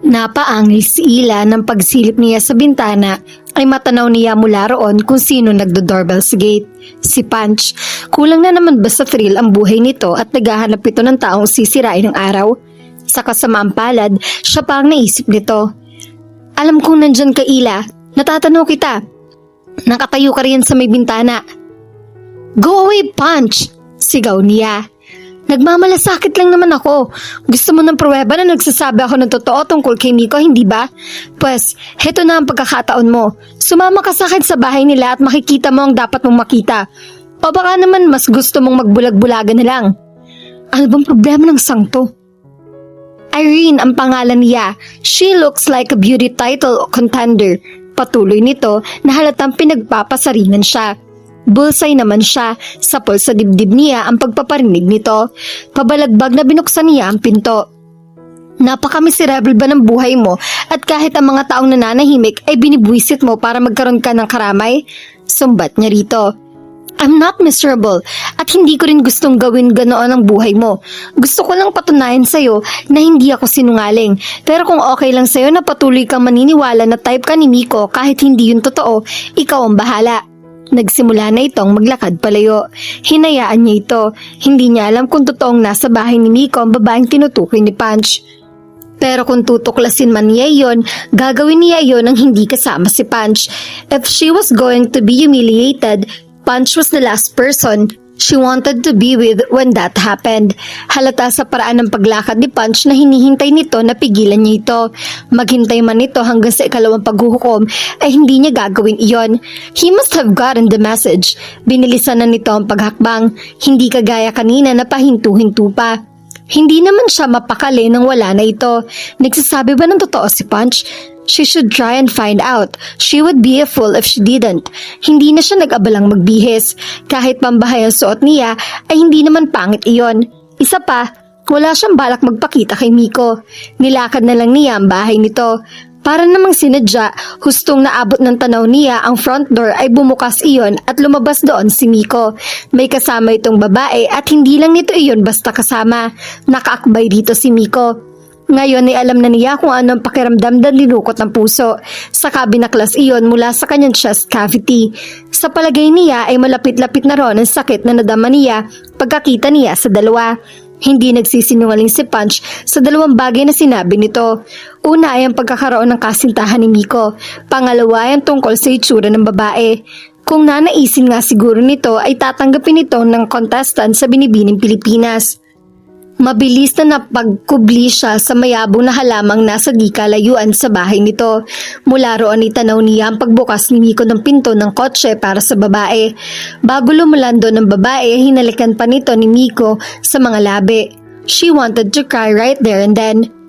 Napaangil si Ila ng pagsilip niya sa bintana ay matanaw niya mula roon kung sino nagdo-doorbell sa gate. Si Punch. Kulang na naman ba sa thrill ang buhay nito at naghahanap ito ng taong sisirain ng araw? Sa kasamaang palad, siya pa ang naisip nito. Alam kong nandyan ka, Ila. Natatanaw kita. Nakatayo ka riyan sa may bintana. Go away, Punch! Sigaw niya. Nagmamalasakit lang naman ako. Gusto mo ng pruweba na nagsasabi ako ng totoo tungkol kay Miko, hindi ba? Pues, heto na ang pagkakataon mo. Sumama ka sa akin sa bahay nila at makikita mo ang dapat mong makita. O baka naman mas gusto mong magbulag-bulagan na lang. Ano bang problema ng sangto? Irene ang pangalan niya. She looks like a beauty title contender. Patuloy nito na halatang pinagpapasaringan siya. Bullseye naman siya, sapol sa dibdib niya ang pagpaparinig nito. Pabalagbag na binuksan niya ang pinto. Napaka-miserable ba ng buhay mo at kahit ang mga taong nananahimik ay binibwisit mo para magkaroon ka ng karamay? Sumbat niya rito. I'm not miserable at hindi ko rin gustong gawin ganoon ang buhay mo. Gusto ko lang patunayan sa'yo na hindi ako sinungaling. Pero kung okay lang sa'yo na patuloy kang maniniwala na type ka ni Miko kahit hindi yun totoo, ikaw ang bahala. Nagsimula na itong maglakad palayo. Hinayaan niya ito. Hindi niya alam kung totoong nasa bahay ni Miko ang babaeng tinutukoy ni Punch. Pero kung tutuklasin man niya iyon, gagawin niya iyon ang hindi kasama si Punch. If she was going to be humiliated, Punch was the last person she wanted to be with when that happened. Halata sa paraan ng paglakad ni Punch na hinihintay nito na pigilan niya ito. Maghintay man ito hanggang sa ikalawang paghuhukom ay hindi niya gagawin iyon. He must have gotten the message. Binilisan na nito ang paghakbang. Hindi kagaya kanina na pahintu-hintu pa. Hindi naman siya mapakali nang wala na ito. Nagsasabi ba ng totoo si Punch? She should try and find out. She would be a fool if she didn't. Hindi na siya nag-abalang magbihis. Kahit pambahay ang suot niya, ay hindi naman pangit iyon. Isa pa, wala siyang balak magpakita kay Miko. Nilakad na lang niya ang bahay nito. Para namang sinadya, hustong naabot ng tanaw niya ang front door ay bumukas iyon at lumabas doon si Miko. May kasama itong babae at hindi lang nito iyon basta kasama. Nakaakbay dito si Miko. Ngayon ay alam na niya kung ano ang pakiramdam na linukot ng puso. Saka binaklas iyon mula sa kanyang chest cavity. Sa palagay niya ay malapit-lapit na ron ang sakit na nadama niya pagkakita niya sa dalawa. Hindi nagsisinungaling si Punch sa dalawang bagay na sinabi nito. Una ay ang pagkakaroon ng kasintahan ni Miko. Pangalawa ay ang tungkol sa itsura ng babae. Kung nanaisin nga siguro nito ay tatanggapin ito ng contestant sa Binibining Pilipinas. Mabilis na napagkubli siya sa mayabong na halamang nasa di kalayuan sa bahay nito. Mula roon itanaw niya ang pagbukas ni Miko ng pinto ng kotse para sa babae. Bago lumulando ng babae, hinalikan pa nito ni Miko sa mga labi. She wanted to cry right there and then.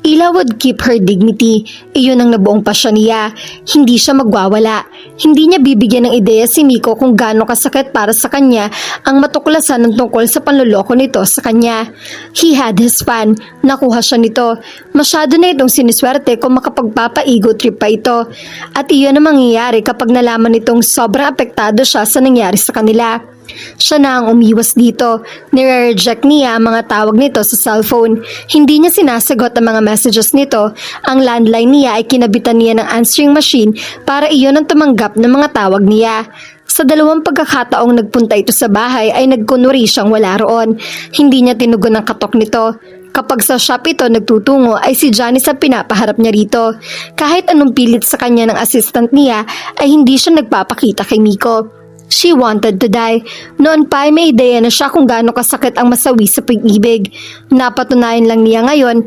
Ila would keep her dignity. Iyon ang nabuong pasya niya. Hindi siya magwawala. Hindi niya bibigyan ng ideya si Miko kung gaano kasakit para sa kanya ang matuklasan ng tungkol sa panloloko nito sa kanya. He had his fun. Nakuha siya nito. Masyado na itong siniswerte kung makapagpapa-ego trip pa ito. At iyon ang mangyayari kapag nalaman nitong sobrang apektado siya sa nangyari sa kanila. Siya na ang umiwas dito. Nire-reject niya ang mga tawag nito sa cellphone. Hindi niya sinasagot ang mga messages nito. Ang landline niya ay kinabitan niya ng answering machine para iyon ang tumanggap ng mga tawag niya. Sa dalawang pagkakataong nagpunta ito sa bahay ay nagkunwari siyang wala roon. Hindi niya tinugon ang katok nito. Kapag sa shop ito nagtutungo ay si Janice ang pinapaharap niya rito. Kahit anong pilit sa kanya ng assistant niya ay hindi siya nagpapakita kay Miko. She wanted to die. Noon pa ay may ideya na siya kung gaano kasakit ang masawi sa pag-ibig. Napatunayan lang niya ngayon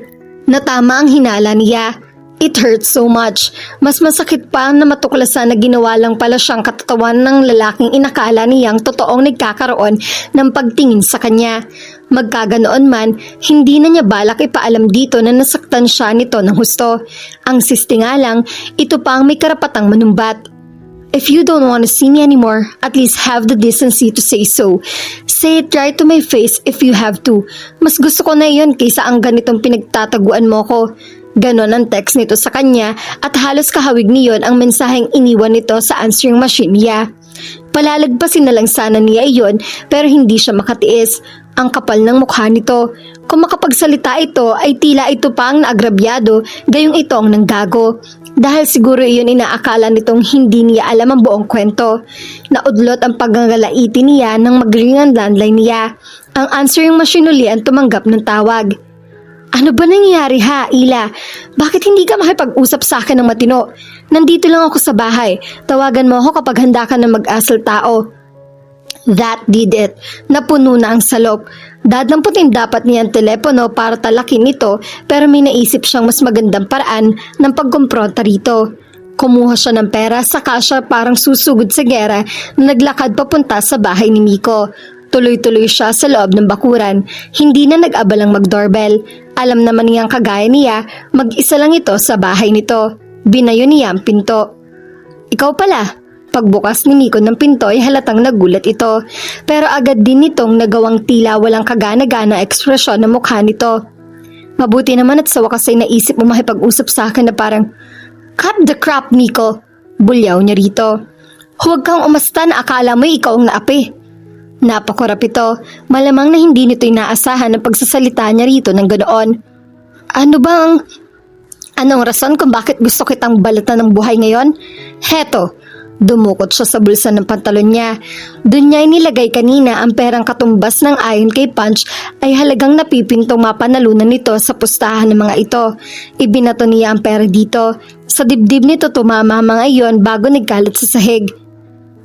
na tama ang hinala niya. It hurts so much. Mas masakit pa na matuklasan na ginawa lang pala siyang katatawan ng lalaking inakala niyang totoong nagkakaroon ng pagtingin sa kanya. Magkaganoon man, hindi na niya balak ipaalam dito na nasaktan siya nito ng husto. Ang siste nga lang, ito pa ang may karapatang manumbat. If you don't want to see me anymore, at least have the decency to say so. Say it right to my face if you have to. Mas gusto ko na iyon kaysa ang ganitong pinagtataguan mo ko. Ganon ang text nito sa kanya at halos kahawig niyon ang mensaheng iniwan nito sa answering machine niya. Palalagpasin na lang sana niya iyon pero hindi siya makatiis. Ang kapal ng mukha nito. Kung makapagsalita ito ay tila ito pa ang naagrabyado, gayong ito ang nanggago. Dahil siguro iyon inaakala nitong hindi niya alam ang buong kwento. Naudlot ang paggagalaiti niya nang mag-ring ang landline niya. Ang answering machine uli ang tumanggap ng tawag. Ano ba nangyayari ha, Ila? Bakit hindi ka makipag-usap sa akin ng matino? Nandito lang ako sa bahay. Tawagan mo ako kapag handa ka na mag-asal tao. That did it. Napuno na ang salop. Dadamputin dapat niya ang telepono para talakin ito, pero may naisip siyang mas magandang paraan ng pagkumpronta rito. Kumuha siya ng pera, saka siya parang susugod sa gera na naglakad papunta sa bahay ni Miko. Tuloy-tuloy siya sa loob ng bakuran. Hindi na nag-abalang mag-doorbell. Alam naman niyang kagaya niya, mag-isa lang ito sa bahay nito. Binayo niya ang pinto. Ikaw pala. Pagbukas ni Miko ng pinto ay halatang nagulat ito. Pero agad din nitong nagawang tila walang kagana-gana ekspresyon ng mukha nito. Mabuti naman at sa wakas ay naisip mo makipag-usap sa akin na parang, "Cut the crap, Miko!" Bulyaw niya rito. Huwag kang umasta na akala mo ikaw ang naapi. Napakurap ito. Malamang na hindi nito inaasahan ang pagsasalita niya rito ng ganoon. Anong rason kung bakit gusto kitang balatan ng buhay ngayon? Heto. Dumukot siya sa bulsa ng pantalon niya. Doon niya inilagay kanina ang perang katumbas ng ayon kay Punch ay halagang napipintong mapanalunan nito sa pustahan ng mga ito. Ibinato niya ang pera dito. Sa dibdib nito tumama mga iyon bago nagkalat sa sahig.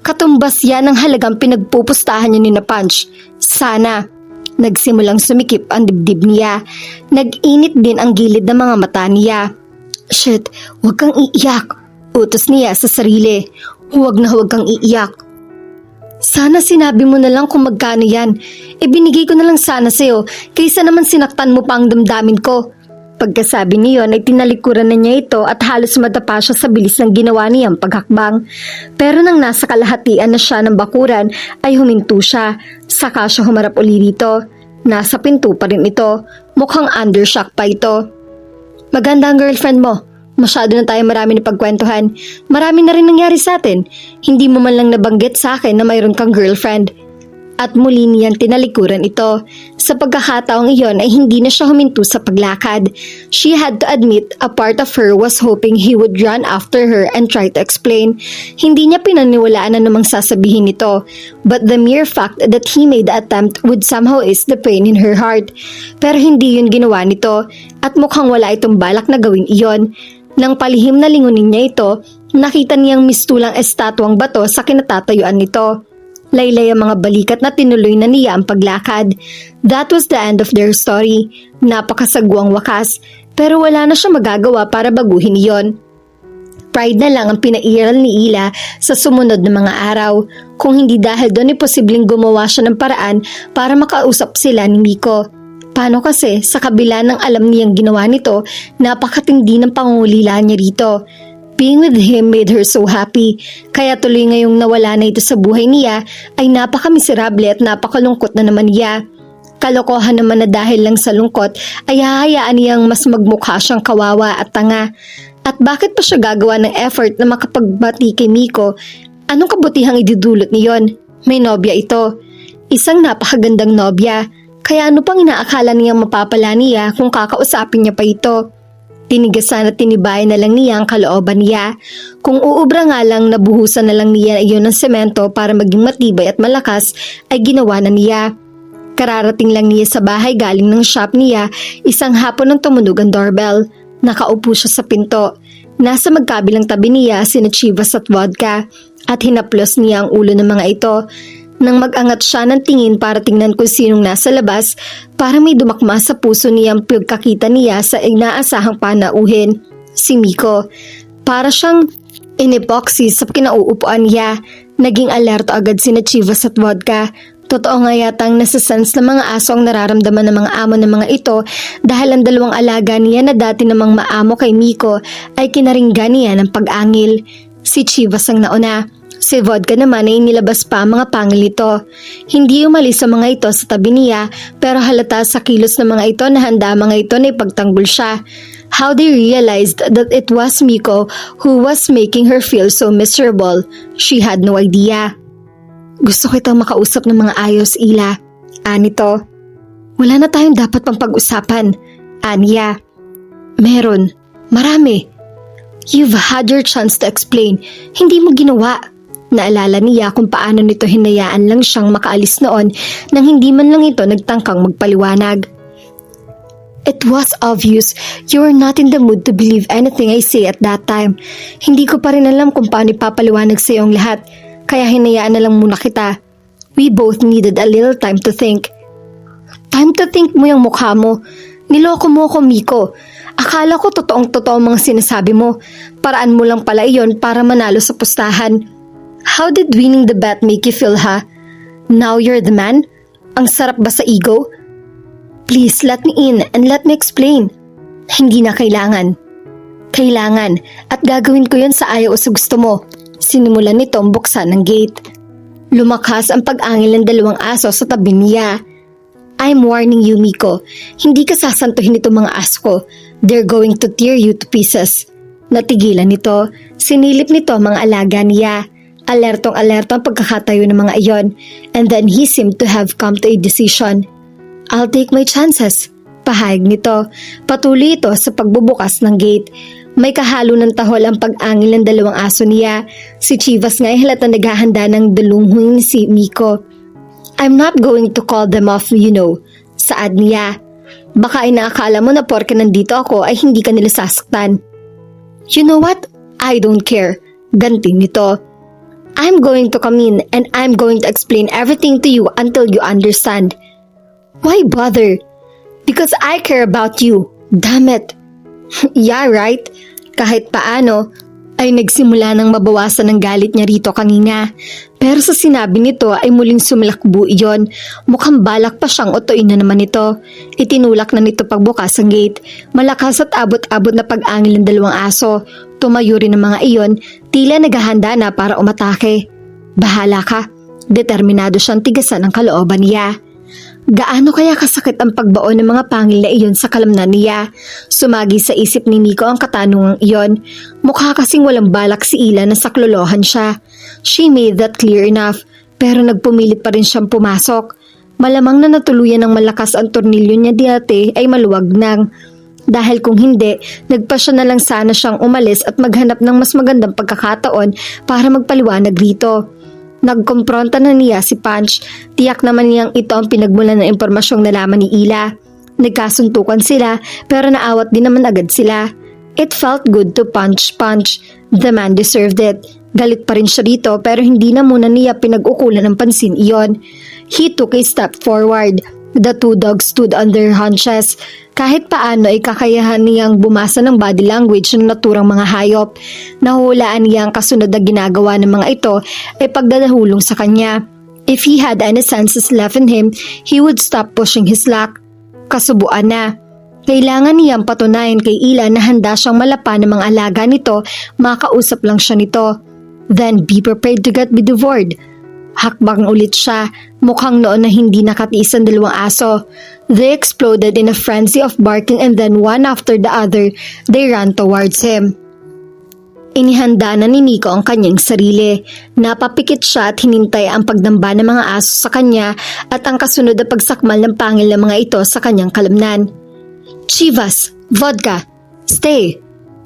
Katumbas yan ang halagang pinagpupustahan niya ni na Punch. Sana. Nagsimulang sumikip ang dibdib niya. Nag-init din ang gilid ng mga mata niya. Shit, huwag kang iiyak. Utos niya sa sarili. Huwag kang iiyak. Sana sinabi mo na lang kung magkano yan. Ibinigay ko na lang sana sa'yo kaysa naman sinaktan mo pa ang damdamin ko. Pagkasabi niyon ay tinalikuran na niya ito at halos madapa siya sa bilis ng ginawa niyang paghakbang. Pero nang nasa kalahatian na siya ng bakuran ay huminto siya. Saka siya humarap uli dito. Nasa pinto pa rin ito. Mukhang undershock pa ito. Maganda ang girlfriend mo. Masyado na tayo marami na pagkwentuhan. Marami na rin nangyari sa atin. Hindi mo man lang nabanggit sa akin na mayroon kang girlfriend. At muli niyang tinalikuran ito. Sa pagkakataong iyon ay hindi na siya huminto sa paglakad. She had to admit a part of her was hoping he would run after her and try to explain. Hindi niya pinaniwalaan na namang sasabihin nito. But the mere fact that he made the attempt would somehow ease the pain in her heart. Pero hindi yun ginawa nito at mukhang wala itong balak na gawin iyon. Nang palihim na lingunin niya ito, nakita niyang mistulang estatwang bato sa kinatatayuan nito. Laylay ang mga balikat na tinuloy na niya ang paglakad. That was the end of their story. Napakasagwang wakas, pero wala na siya magagawa para baguhin iyon. Pride na lang ang pinairal ni Ila sa sumunod na mga araw. Kung hindi dahil doon ay posibleng gumawa siya ng paraan para makausap sila ni Miko. Paano kasi sa kabila ng alam niyang ginawa nito, napakatindi ng pangungulila niya rito. Being with him made her so happy, kaya tuloy ngayong nawala na ito sa buhay niya ay napakamiserable at napakalungkot na naman niya. Kalokohan naman na dahil lang sa lungkot ay hahayaan niyang mas magmukha siyang kawawa at tanga. At bakit pa siya gagawa ng effort na makapagbati kay Miko? Anong kabutihang idudulot niyon? May nobya ito. Isang napakagandang nobya. Kaya ano pang inaakala niyang mapapala niya kung kakausapin niya pa ito? Tinigasan at tinibay na lang niya ang kalooban niya. Kung uubra nga lang nabuhusan na lang niya iyon ng semento para maging matibay at malakas ay ginawa na niya. Kararating lang niya sa bahay galing ng shop niya, isang hapon nang tumunog ang doorbell. Nakaupo siya sa pinto. Nasa magkabilang tabi niya sina Chivas at Vodka at hinaplos niya ang ulo ng mga ito. Nang mag-angat siya ng tingin para tingnan kung sinong nasa labas, para may dumakma sa puso niyang pagkakita niya sa inaasahang panauhin, si Miko. Para siyang inipoxy sa kinauupuan niya, naging alerto agad sina Chivas at Vodka. Totoo nga yatang nasa-sense ng mga aso ang nararamdaman ng mga amo ng mga ito dahil ang dalawang alaga niya na dati namang maamo kay Miko ay kinaringgan niya ng pag-angil. Si Chivas ang nauna. Si Vodka naman ay nilabas pa ang mga pangil nito. Hindi umalis sa mga ito sa tabi niya pero halata sa kilos ng mga ito na handa mga ito na ipagtanggol siya. How they realized that it was Miko who was making her feel so miserable, she had no idea. Gusto kitang makausap ng mga ayos, Ila. Anito. Wala na tayong dapat pang pag-usapan. Anya. Meron. Marami. You've had your chance to explain. Hindi mo ginawa. Naalala niya kung paano nito hinayaan lang siyang makaalis noon nang hindi man lang ito nagtangkang magpaliwanag. It was obvious you were not in the mood to believe anything I say at that time. Hindi ko pa rin alam kung paano ipapaliwanag sa iyong lahat, kaya hinayaan na lang muna kita. We both needed a little time to think. Time to think mo yung mukha mo. Niloko mo ko, Miko. Akala ko totoong-totoo mga sinasabi mo. Paraan mo lang pala iyon para manalo sa pustahan. How did winning the bet make you feel, ha? Now you're the man? Ang sarap ba sa ego? Please, let me in and let me explain. Hindi na kailangan. Kailangan, at gagawin ko yun sa ayaw o sa gusto mo. Sinimulan nito ang buksan ng gate. Lumakas ang pag-angil ng dalawang aso sa tabi niya. I'm warning you, Miko. Hindi ka sasantuhin itong mga asko. They're going to tear you to pieces. Natigilan nito. Sinilip nito ang mga alaga niya. Alertong-alerto ang pagkakatayo ng mga iyon. And then he seemed to have come to a decision. I'll take my chances. Pahayag nito. Patuloy ito sa pagbubukas ng gate. May kahalo ng tahol ang pag-angil ng dalawang aso niya. Si Chivas nga ay halatang naghahanda ng dalunghong ni si Miko. I'm not going to call them off, you know. Saad niya. Baka ay naakala mo na porke nandito ako ay hindi ka nila sasaktan. You know what? I don't care. Ganti nito. I'm going to come in and I'm going to explain everything to you until you understand. Why bother? Because I care about you. Damn it. Yeah, right? Kahit paano, ay nagsimula ng mabawasan ng galit niya rito kanina. Pero sa sinabi nito ay muling sumilakbo iyon. Mukhang balak pa siyang utuin na naman ito. Itinulak na nito pagbukas ang gate. Malakas at abot-abot na pag-angil ng dalawang aso. Tumayo rin ang mga iyon, tila naghahanda na para umatake. Bahala ka. Determinado siyang tigasan ang kalooban niya. Gaano kaya kasakit ang pagbaon ng mga pangil na iyon sa kalamnan niya? Sumagi sa isip ni Miko ang katanungang iyon. Mukha kasing walang balak si Ila na saklolohan siya. She made that clear enough, pero nagpumilit pa rin siyang pumasok. Malamang na natuluyan ng malakas ang tornilyo niya dati ay maluwag nang. Dahil kung hindi, nagpa siya na lang sana siyang umalis at maghanap ng mas magandang pagkakataon para magpaliwanag rito. Nagkompronta na niya si Punch. Tiyak naman niyang ito ang pinagmulan ng impormasyong nalaman ni Ila. Nagkasuntukan sila pero naawat din naman agad sila. It felt good to punch Punch. The man deserved it. Galit pa rin siya rito pero hindi na muna niya pinag-ukulan ng pansin iyon. He took a step forward. The two dogs stood on their haunches. Kahit paano ay kakayahan niyang bumasa ng body language ng naturang mga hayop. Nahulaan niya ang kasunod na ginagawa ng mga ito ay pagdadahulong sa kanya. If he had any senses left in him, he would stop pushing his luck. Kasubuan na. Kailangan niyang patunayan kay Ila na handa siyang malapa ng mga alaga nito, makausap lang siya nito. Then be prepared to get devoured. Hakbang ulit siya, mukhang noon na hindi nakatiis ang dalawang aso. They exploded in a frenzy of barking and then one after the other, they ran towards him. Inihanda na ni Miko ang kanyang sarili. Napapikit siya at hinintay ang pagdamba ng mga aso sa kanya at ang kasunod na pagsakmal ng pangil ng mga ito sa kanyang kalamnan. Chivas, vodka, stay!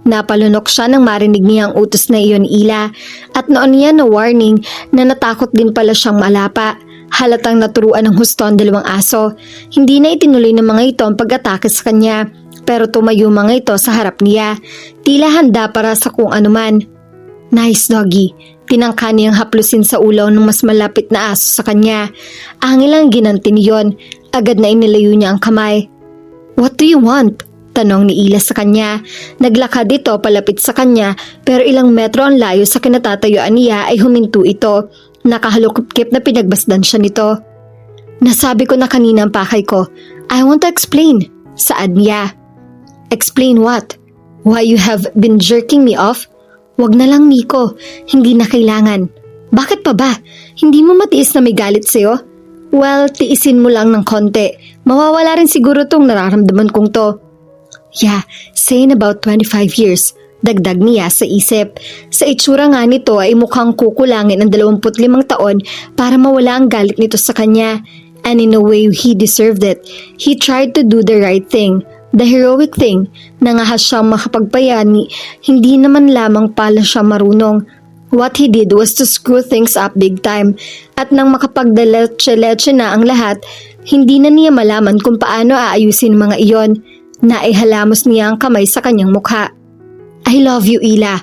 Napalunok siya nang marinig niya ang utos na iyon Ila at noon niya na warning na natakot din pala siyang malapa. Halatang naturuan ng husto ang dalawang aso. Hindi na itinuloy ng mga ito ang pag-atake sa kanya pero tumayo mga ito sa harap niya. Tila handa para sa kung anuman. Nice doggy. Tinangka niyang haplusin sa ulaw ng mas malapit na aso sa kanya. Angil ang ginanti niyon. Agad na inilayo niya ang kamay. What do you want? Tanong ni Ila sa kanya. Naglakad ito palapit sa kanya pero ilang metro ang layo sa kinatatayuan niya ay huminto ito. Nakahalukip na pinagbasdan siya nito. Nasabi ko na kanina ang pakay ko. I want to explain. Saad niya. Explain what? Why you have been jerking me off? Wag na lang Miko. Hindi na kailangan. Bakit pa ba? Hindi mo matiis na may galit sa'yo? Well, tiisin mo lang ng konti. Mawawala rin siguro tong nararamdaman kong to. Yeah, say in about 25 years, dagdag niya sa isip. Sa itsura nga nito ay mukhang kukulangin ang 25 taon para mawala ang galit nito sa kanya. And in a way, he deserved it. He tried to do the right thing, the heroic thing, na ngahas siyang makapagpayani, hindi naman lamang pala siya marunong. What he did was to screw things up big time. At nang makapagdaletse-letse na ang lahat, hindi na niya malaman kung paano aayusin mga iyon. Naihalamos niya ang kamay sa kanyang mukha. I love you, Ila.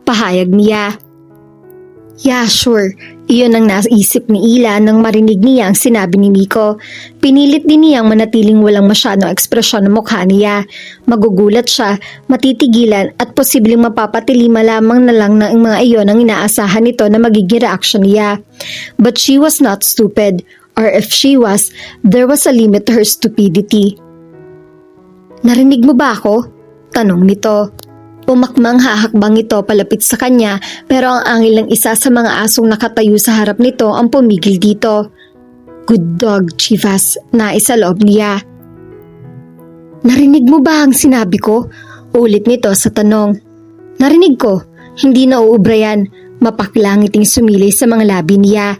Pahayag niya. Yeah, sure. Iyon ang naisip ni Ila nang marinig niya ang sinabi ni Miko. Pinilit din niyang manatiling walang masyadong ekspresyon ng mukha niya. Magugulat siya, matitigilan at posibleng mapapatilima lamang na lang ng mga iyon ang inaasahan nito na magiging reaksyon niya. But she was not stupid. Or if she was, there was a limit to her stupidity. Narinig mo ba ako? Tanong nito. Pumakmang hahakbang ito palapit sa kanya pero ang angil ng isa sa mga asong nakatayo sa harap nito ang pumigil dito. Good dog, Chivas, nais sa loob niya. Narinig mo ba ang sinabi ko? Ulit nito sa tanong. Narinig ko, hindi na uubra yan. Mapaklangiting sumilay sa mga labi niya.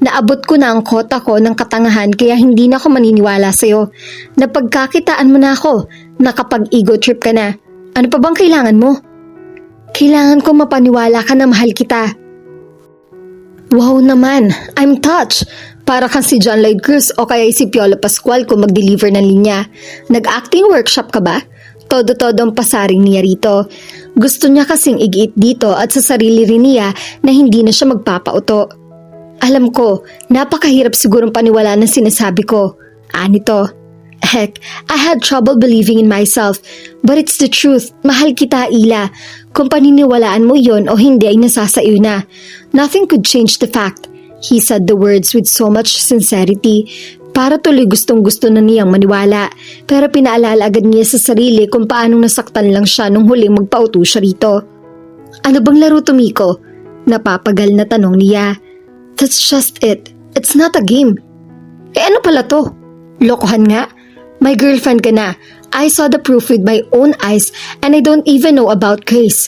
Naabot ko na ang kota ko ng katangahan kaya hindi na ako maniniwala sa'yo. Napagkakitaan mo na ako na kapag ego trip ka na. Ano pa bang kailangan mo? Kailangan ko mapaniwala ka na mahal kita. Wow naman, I'm touched. Para kang si John Lloyd Cruz o kaya si Piolo Pascual kung mag-deliver ng linya. Nag-acting workshop ka ba? Todo-todo ang pasaring niya rito. Gusto niya kasing igiit dito at sa sarili rin niya na hindi na siya magpapauto. Alam ko, napakahirap sigurong paniwala ng sinasabi ko. Anito. Heck, I had trouble believing in myself. But it's the truth. Mahal kita, Ila. Kung paniniwalaan mo yon o hindi ay nasasaiyo na. Nothing could change the fact. He said the words with so much sincerity. Para tuloy gustong-gusto na niyang maniwala. Pero pinaalala agad niya sa sarili kung paanong nasaktan lang siya nung huling magpauto siya rito. Ano bang laro to, Miko? Napapagal na tanong niya. That's just it. It's not a game. Ano pala to? Lokohan nga. My girlfriend ka na. I saw the proof with my own eyes and I don't even know about Grace.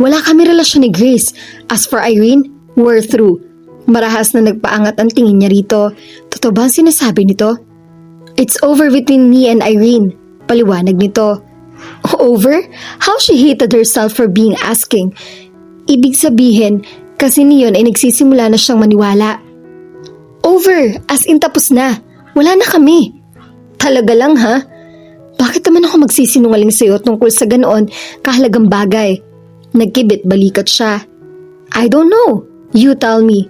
Wala kami relasyon ni Grace. As for Irene, we're through. Marahas na nagpaangat ang tingin niya rito. Totoo ba ang sinasabi nito? It's over between me and Irene. Paliwanag nito. Over? How she hated herself for being asking. Ibig sabihin, kasi niyon ay nagsisimula na siyang maniwala. Over! As in tapos na. Wala na kami. Talaga lang ha? Bakit naman ako magsisinungaling sa'yo tungkol sa ganoon kahalagang bagay? Nagkibit balikat siya. I don't know. You tell me.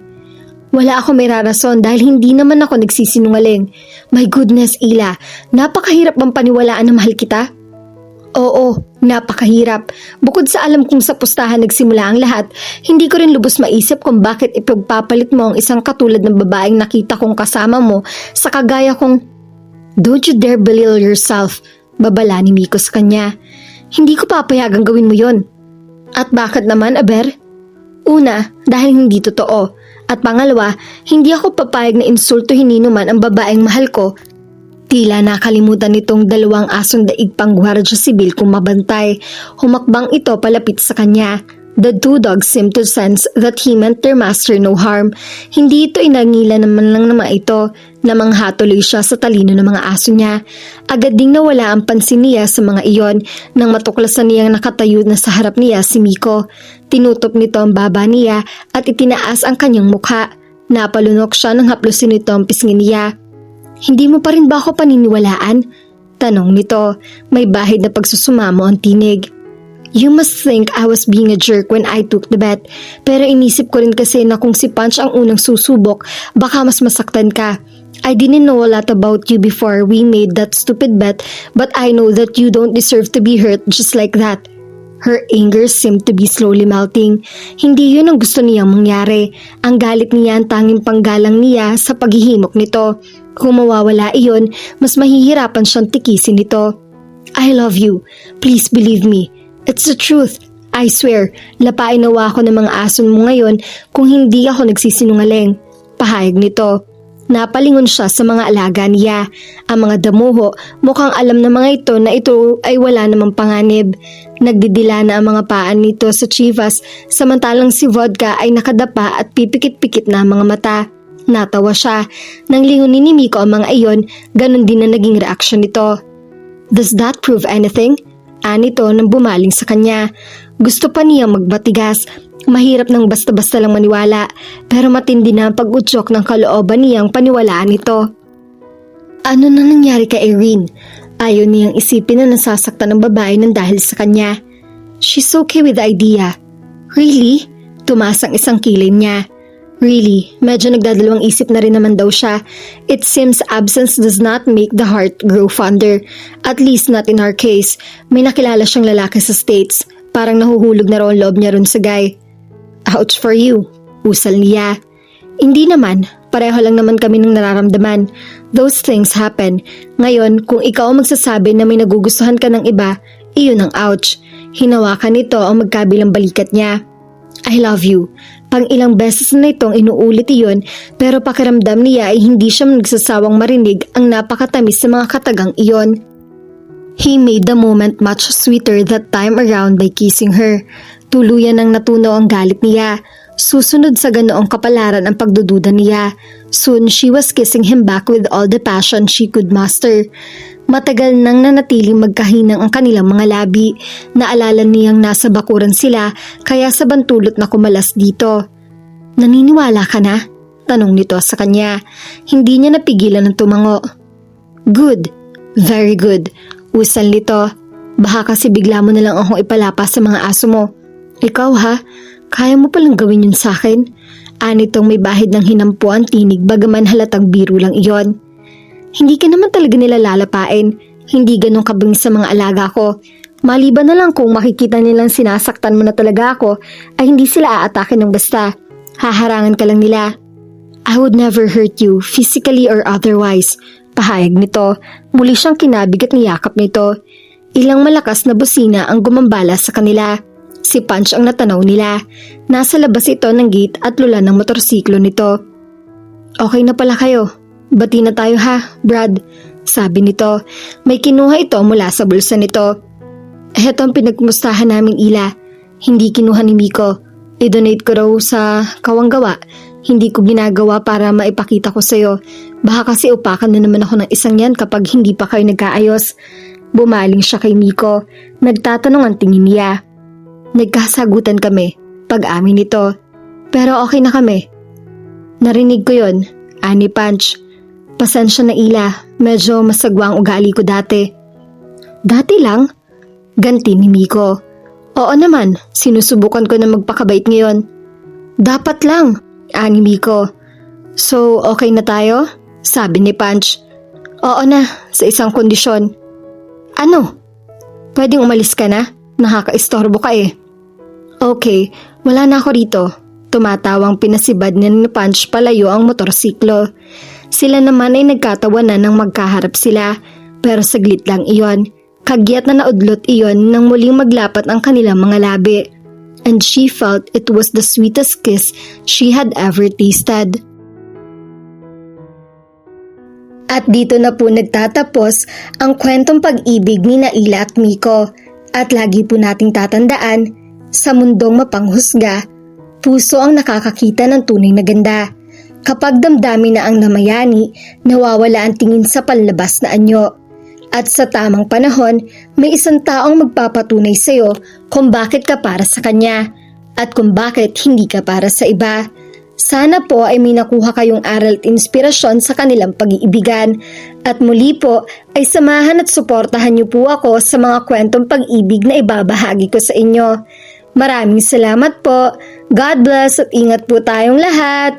Wala ako may rarason dahil hindi naman ako nagsisinungaling. My goodness, Ila. Napakahirap bang paniwalaan na mahal kita? Oo, napakahirap. Bukod sa alam kong sa pustahan nagsimula ang lahat, hindi ko rin lubos maisip kung bakit ipagpapalit mo ang isang katulad ng babaeng nakita kong kasama mo sa kagaya kong... Don't you dare belittle yourself, babala ni Miko sa kanya. Hindi ko papayagang gawin mo yon. At bakit naman, Aber? Una, dahil hindi totoo. At pangalawa, hindi ako papayag na insultuhin ni naman ang babaeng mahal ko. Tila nakalimutan nitong dalawang asong daig pang gwardiya sibil kung mabantay. Humakbang ito palapit sa kanya. The two dogs seemed to sense that he meant their master no harm. Hindi ito inangila naman lang ng mga ito. Namangha tuloy siya sa talino ng mga aso niya. Agad ding nawala ang pansin niya sa mga iyon nang matuklasan niyang nakatayo na sa harap niya si Miko. Tinutop nito ang baba niya at itinaas ang kanyang mukha. Napalunok siya nang haplusin nito ang pisngi niya. Hindi mo pa rin ba ako paniniwalaan? Tanong nito. May bahid na pagsusumamo ang tinig. You must think I was being a jerk when I took the bet. Pero inisip ko rin kasi na kung si Punch ang unang susubok, baka mas masaktan ka. I didn't know a lot about you before we made that stupid bet, but I know that you don't deserve to be hurt just like that. Her anger seemed to be slowly melting. Hindi yun ang gusto niyang mangyari. Ang galit niya ang tanging panggalang niya sa paghihimok nito. Kung mawawala iyon, mas mahihirapan siyang tikisin nito. I love you. Please believe me. It's the truth. I swear, lapain nawa ako ng mga ason mo ngayon kung hindi ako nagsisinungaling. Pahayag nito. Napalingon siya sa mga alaga niya. Ang mga damuho, mukhang alam ng mga ito na ito ay wala namang panganib. Nagdidila na ang mga paan nito sa Chivas, samantalang si Vodka ay nakadapa at pipikit-pikit na ang mga mata. Natawa siya. Nang lingunin ni Miko ang mga iyon, ganun din na naging reaksyon nito. Does that prove anything? Anito nang bumaling sa kanya. Gusto pa niyang magbatigas. Mahirap nang basta-basta lang maniwala, pero matindi na ang pag-utyok ng kalooban niyang paniwalaan ito. Ano na nangyari kay Irene? Ayaw niyang isipin na nasasaktan ng babae nang dahil sa kanya. She's okay with the idea. Really? Tumaas ang isang kilay niya. Really, medyo nagdadalawang isip na rin naman daw siya. It seems absence does not make the heart grow fonder. At least not in our case. May nakilala siyang lalaki sa States. Parang nahuhulog na raw ang loob niya ron sa guy. Ouch for you, usal niya. Hindi naman, pareho lang naman kami ng nararamdaman. Those things happen. Ngayon, kung ikaw ang magsasabi na may nagugustuhan ka ng iba, iyon ang ouch. Hinawakan nito ang magkabilang balikat niya. I love you. Pang ilang beses na itong inuulit iyon, pero pakiramdam niya ay hindi siya nagsasawang marinig ang napakatamis sa mga katagang iyon. He made the moment much sweeter that time around by kissing her. Tuluyan nang natunaw ang galit niya. Susunod sa ganoong kapalaran ang pagdududa niya. Soon she was kissing him back with all the passion she could muster. Matagal nang nanatiling magkahinang ang kanilang mga labi. Naalala niyang nasa bakuran sila kaya sa bantulot na kumalas dito. Naniniwala ka na? Tanong nito sa kanya. Hindi niya napigilan ng tumango. Good. Very good. Usal nito. Baka kasi bigla mo na lang akong ipalapa sa mga aso mo. Ikaw ha? Kaya mo palang gawin yun sa akin? Anitong may bahid ng hinampo ang tinig bagaman halatang biro lang iyon. Hindi ka naman talaga nila lalapain. Hindi ganun kabang sa mga alaga ko. Maliban na lang kung makikita nilang sinasaktan mo na talaga ako, ay hindi sila aatake ng basta. Haharangan ka lang nila. I would never hurt you, physically or otherwise. Pahayag nito. Muli siyang kinabig at niyakap nito. Ilang malakas na busina ang gumambala sa kanila. Si Punch ang natanaw nila. Nasa labas ito ng gate at lula ng motorsiklo nito. Okay na pala kayo. Bati na tayo ha, Brad. Sabi nito. May kinuha ito mula sa bulsa nito. Heto ang pinagmustahan namin, Ila. Hindi kinuha ni Miko. I-donate ko raw sa kawanggawa. Hindi ko ginagawa para maipakita ko sa'yo. Baka kasi upakan na naman ako ng isang yan kapag hindi pa kayo nagkaayos. Bumaling siya kay Miko. Nagtatanong ang tingin niya. Nagkasagutan kami, pag-amin nito. Pero okay na kami. Narinig ko yon, ani Punch. Pasensya na Ila, medyo masagwa ang ugali ko dati. Dati lang? Ganti ni Miko. Oo naman, sinusubukan ko na magpakabait ngayon. Dapat lang, ani Miko. So okay na tayo? Sabi ni Punch. Oo na, sa isang kondisyon. Ano? Pwedeng umalis ka na? Nakakaistorbo ka eh. Okay, wala na ako rito. Tumatawang pinasibad ni Punch palayo ang motorsiklo. Sila naman ay nagkatawanan nang magkaharap sila, pero saglit lang iyon. Kagyat na naudlot iyon nang muling maglapat ang kanilang mga labi. And she felt it was the sweetest kiss she had ever tasted. At dito na po nagtatapos ang kwentong pag-ibig ni Naila at Miko. At lagi po nating tatandaan, sa mundong mapanghusga, puso ang nakakakita ng tunay na ganda. Kapag damdamin na ang namayani, nawawala ang tingin sa panlabas na anyo. At sa tamang panahon, may isang taong magpapatunay sa iyo kung bakit ka para sa kanya at kung bakit hindi ka para sa iba. Sana po ay may nakuha kayong aral at inspirasyon sa kanilang pag-iibigan. At muli po ay samahan at suportahan niyo po ako sa mga kwentong pag-ibig na ibabahagi ko sa inyo. Maraming salamat po. God bless at ingat po tayong lahat.